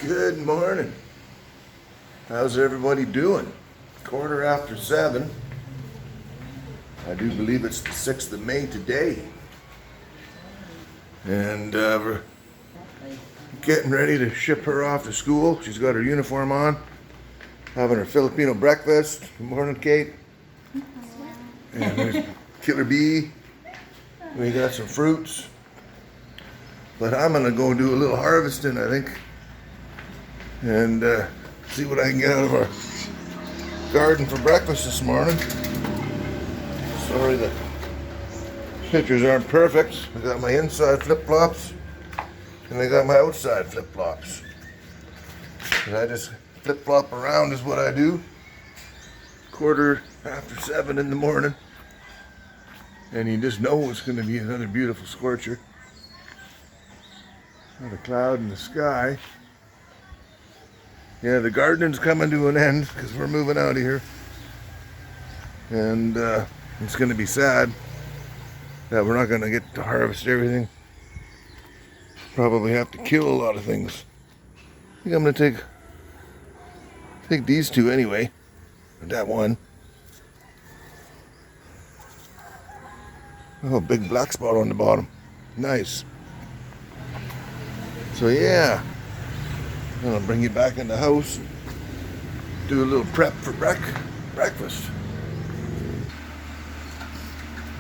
Good morning. How's everybody doing? 7:15. I do believe it's the 6th of May today. And we're getting ready to ship her off to school. She's got her uniform on, having her Filipino breakfast. Good morning, Kate. And there's Killer Bee. We got some fruits. But I'm gonna go do a little harvesting, I think, and see what I can get out of our garden for breakfast this morning. Sorry the pictures aren't perfect. I got my inside flip-flops and I got my outside flip-flops. And I just flip-flop around is what I do. 7:15 in the morning. And you just know it's going to be another beautiful scorcher. Not a cloud in the sky. Yeah, the gardening's coming to an end because we're moving out of here. And it's going to be sad that we're not going to get to harvest everything. Probably have to kill a lot of things. I think I'm going to take these two anyway. That one. Oh, big black spot on the bottom. Nice. So yeah, I'm gonna bring you back in the house, do a little prep for breakfast.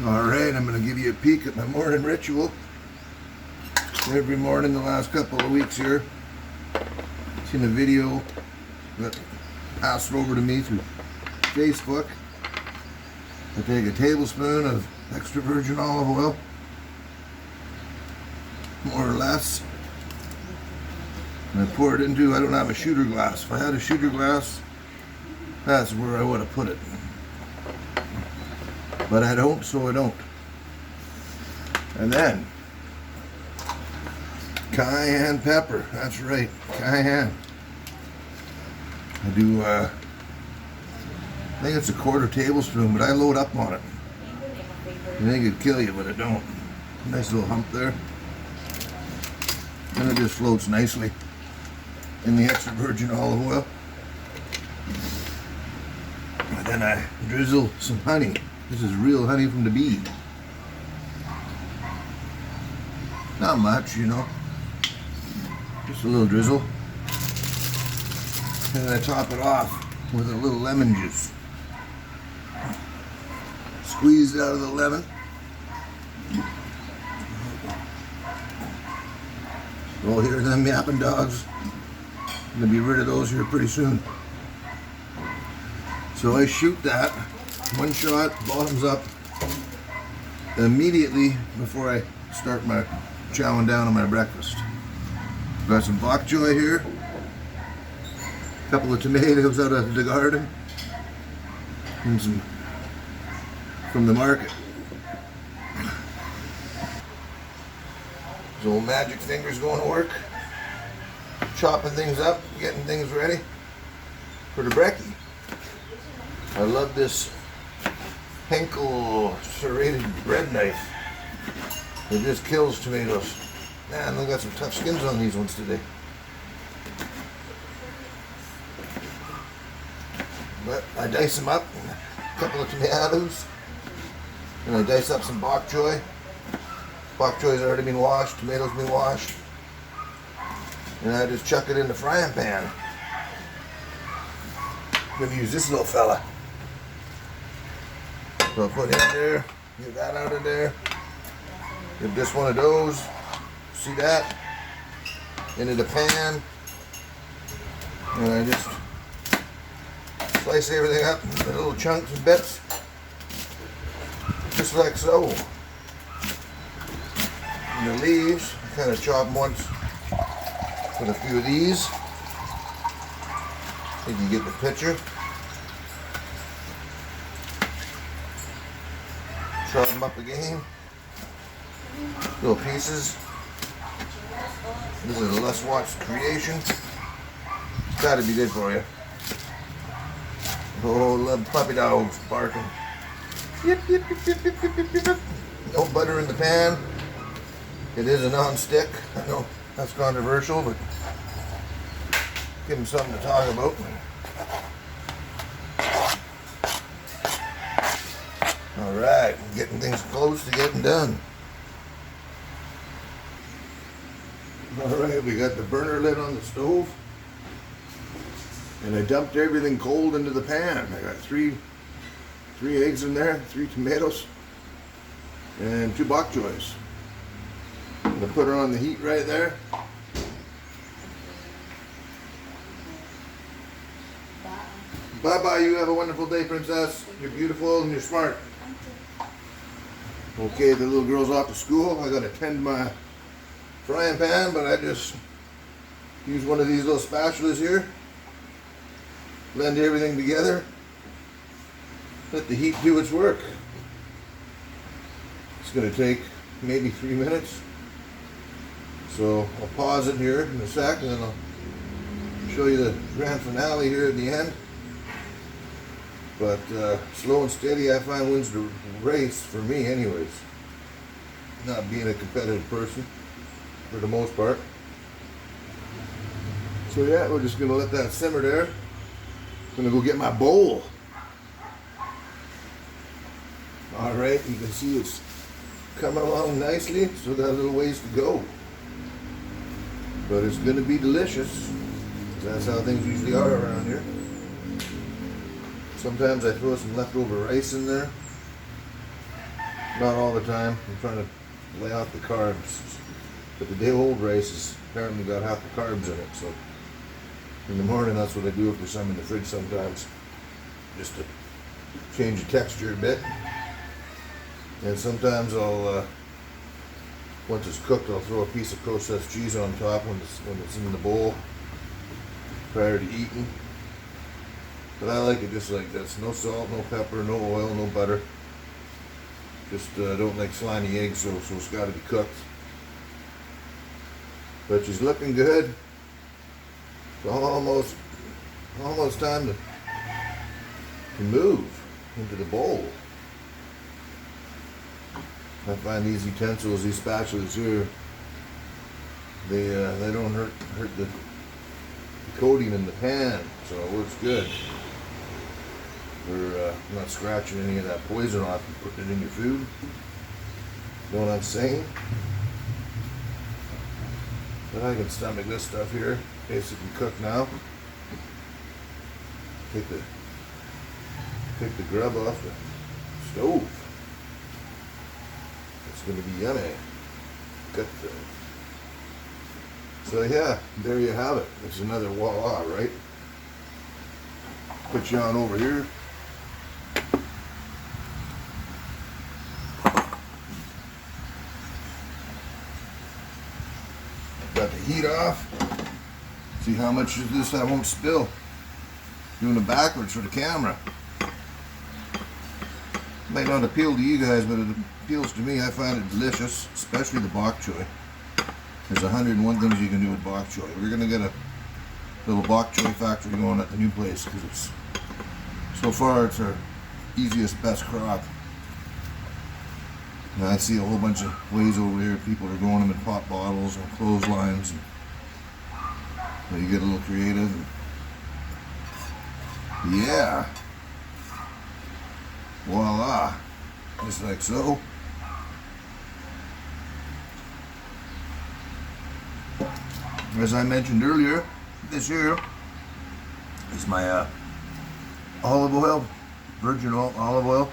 All right, I'm gonna give you a peek at my morning ritual. Every morning the last couple of weeks here, seen a video that passed over to me through Facebook. I take a tablespoon of extra virgin olive oil, more or less. And I pour it into, I don't have a shooter glass. If I had a shooter glass, that's where I would have put it. But I don't, so I don't. And then, cayenne pepper. That's right, cayenne. I do, I think it's a 1/4 tablespoon, but I load up on it. You think it'd kill you, but it don't. Nice little hump there. And it just floats nicely in the extra virgin olive oil. And then I drizzle some honey. This is real honey from the bee. Not much, you know. Just a little drizzle. And then I top it off with a little lemon juice. Squeeze out of the lemon. We'll hear them yapping dogs. I'm gonna be rid of those here pretty soon. So I shoot that one shot, bottoms up, immediately before I start my chowing down on my breakfast. Got some bok choy here, a couple of tomatoes out of the garden, and some from the market. Those old magic fingers going to work, chopping things up, getting things ready for the Breaky. I love this Henkel serrated bread knife. It just kills tomatoes. Man, they got some tough skins on these ones today. But I dice them up, a couple of tomatoes, and I dice up some bok choy. Bok choy's already been washed, tomatoes been washed. And I just chuck it in the frying pan. I'm gonna use this little fella. So I'll put it in there, get that out of there. Get this one of those, see that? Into the pan. And I just slice everything up into little chunks and bits. Just like so. And the leaves, I kind of chop them once. Put a few of these. I think you get the picture. Chop them up again. Little pieces. This is a less watched creation. It's gotta be good for you. Oh, love puppy dogs barking. Yip, yip, yip, yip, yip, yip, yip, yip. No butter in the pan. It is a non-stick. I know that's controversial, but Give him something to talk about. Alright, getting things close to getting done. Alright, we got the burner lid on the stove. And I dumped everything cold into the pan. I got three eggs in there, 3 tomatoes, and 2 bok choys. I'm gonna put her on the heat right there. Bye-bye, you have a wonderful day, princess. You're beautiful and you're smart. Okay, the little girl's off to school. I gotta tend my frying pan, but I just use one of these little spatulas here. Blend everything together. Let the heat do its work. It's gonna take maybe 3 minutes. So I'll pause it here in a sec and then I'll show you the grand finale here at the end. But slow and steady, I find, wins the race for me anyways. Not being a competitive person for the most part. So yeah, we're just gonna let that simmer there. I'm gonna go get my bowl. Alright, you can see it's coming along nicely, so got a little ways to go. But it's gonna be delicious. That's how things usually are around here. Sometimes I throw some leftover rice in there. Not all the time. I'm trying to lay off the carbs. But the day-old rice has apparently got half the carbs in it. So in the morning, that's what I do if there's some in the fridge sometimes. Just to change the texture a bit. And sometimes I'll, once it's cooked, I'll throw a piece of processed cheese on top when it's in the bowl prior to eating. But I like it just like this. No salt, no pepper, no oil, no butter. Just don't like slimy eggs, so it's got to be cooked. But she's looking good. It's almost time to move into the bowl. I find these utensils, these spatulas here, they don't hurt the coating in the pan, so it works good. We're not scratching any of that poison off and putting it in your food. You know what I'm saying? But I can stomach this stuff here. Basically cooked now. Take the grub off the stove. It's going to be yummy. Good thing. So yeah, there you have it. It's another voila, right? Put you on over here. Got the heat off. See how much of this I won't spill. Doing it backwards for the camera. Might not appeal to you guys, but it appeals to me. I find it delicious, especially the bok choy. There's 101 things you can do with bok choy. We're gonna get a little bok choy factory going at the new place because it's so far it's our easiest, best crop. And I see a whole bunch of ways over here. People are growing them in pop bottles and clotheslines. And you get a little creative. And yeah. Voila. Just like so. As I mentioned earlier, this here is my olive oil, virgin olive oil,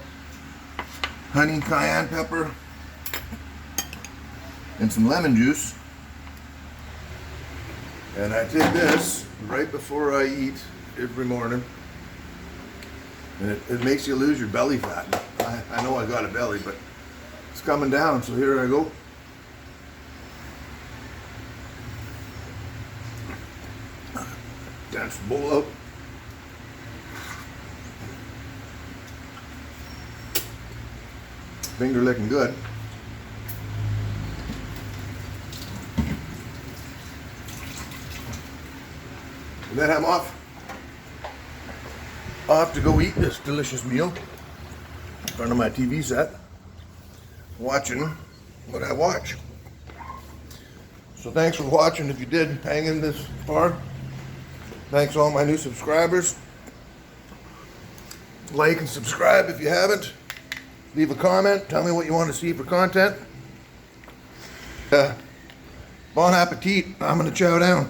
honey, cayenne pepper, and some lemon juice. And I take this right before I eat every morning. And it makes you lose your belly fat. I know I got a belly, but it's coming down, so here I go. Dance the bowl out. Finger licking good. And then I'm off to go eat this delicious meal in front of my TV set, watching what I watch. So thanks for watching. If you did hang in this far, Thanks to all my new subscribers. Like and subscribe if you haven't. Leave a comment. Tell me what you want to see for content. Bon appetit. I'm going to chow down.